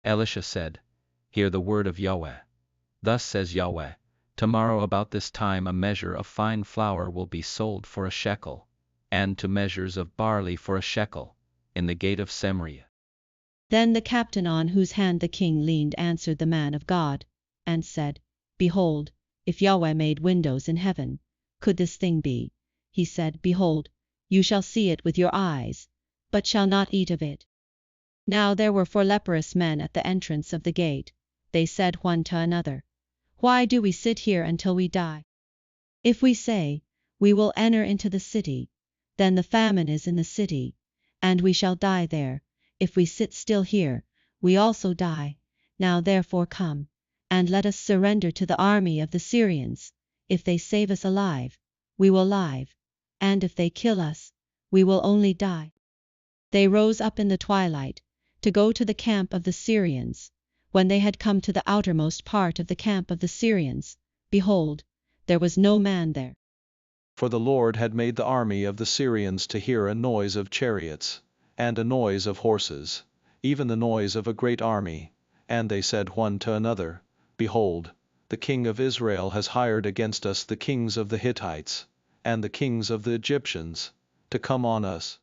Elisha said, Hear the word of Yahweh. Thus says Yahweh, Tomorrow about this time a measure of fine flour will be sold for a shekel, and 2 measures of barley for a shekel, in the gate of Samaria. Then the captain on whose hand the king leaned answered the man of God, and said, Behold, if Yahweh made windows in heaven, could this thing be? He said, Behold, you shall see it with your eyes, but shall not eat of it. Now there were 4 leprous men at the entrance of the gate. They said one to another, Why do we sit here until we die? If we say, We will enter into the city, then the famine is in the city, and we shall die there. If we sit still here, we also die. Now therefore come, and let us surrender to the army of the Syrians. If they save us alive, we will live, and if they kill us, we will only die. They rose up in the twilight, to go to the camp of the Syrians. When they had come to the outermost part of the camp of the Syrians, behold, there was no man there. For the Lord had made the army of the Syrians to hear a noise of chariots, and a noise of horses, even the noise of a great army. And they said one to another, Behold, the king of Israel has hired against us the kings of the Hittites, and the kings of the Egyptians, to come on us.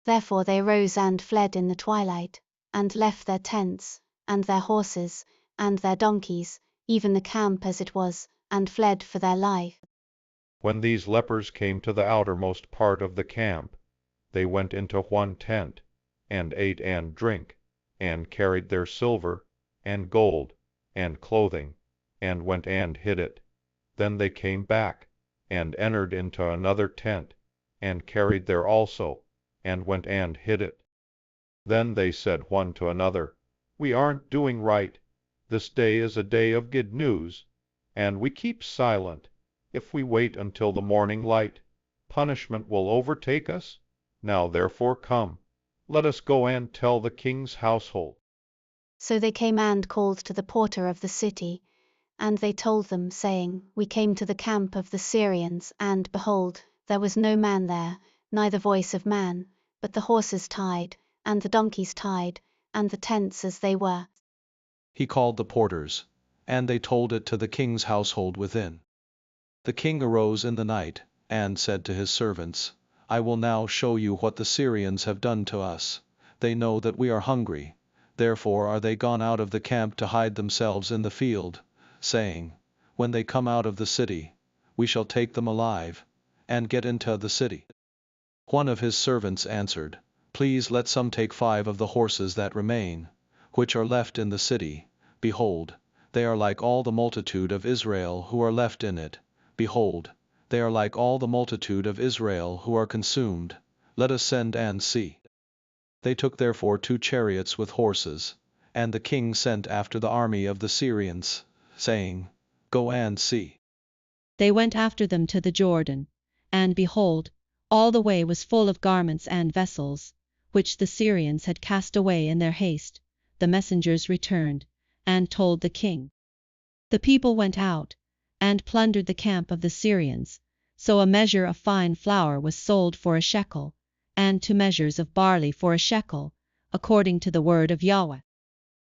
Therefore they rose and fled in the twilight, and left their tents, and their horses, and their donkeys, even the camp as it was, and fled for their life. When these lepers came to the outermost part of the camp, they went into one tent, and ate and drank, and carried their silver, and gold, and clothing, and went and hid it. Then they came back, and entered into another tent, and carried there also, and went and hid it. Then they said one to another, We aren't doing right. This day is a day of good news, and we keep silent. If we wait until the morning light, punishment will overtake us. Now therefore come, let us go and tell the king's household. So they came and called to the porter of the city, and they told them, saying, We came to the camp of the Syrians, and behold, there was no man there, neither voice of man, but the horses tied, and the donkeys tied, and the tents as they were. He called the porters, and they told it to the king's household within. The king arose in the night, and said to his servants, I will now show you what the Syrians have done to us. They know that we are hungry, therefore are they gone out of the camp to hide themselves in the field, saying, When they come out of the city, we shall take them alive, and get into the city. One of his servants answered, Please let some take 5 of the horses that remain, which are left in the city. Behold, they are like all the multitude of Israel who are left in it. Behold, they are like all the multitude of Israel who are consumed. Let us send and see. They took therefore 2 chariots with horses, and the king sent after the army of the Syrians, saying, Go and see. They went after them to the Jordan, and behold, all the way was full of garments and vessels, which the Syrians had cast away in their haste. The messengers returned, and told the king. The people went out, and plundered the camp of the Syrians. So a measure of fine flour was sold for a shekel, and 2 measures of barley for a shekel, according to the word of Yahweh.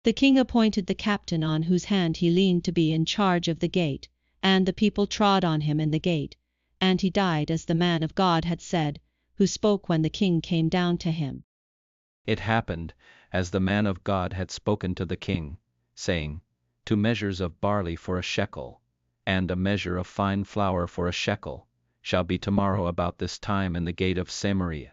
The king appointed the captain on whose hand he leaned to be in charge of the gate, and the people trod on him in the gate, and he died as the man of God had said, who spoke when the king came down to him. It happened, as the man of God had spoken to the king, saying, 2 measures of barley for a shekel, and a measure of fine flour for a shekel, shall be tomorrow about this time in the gate of Samaria.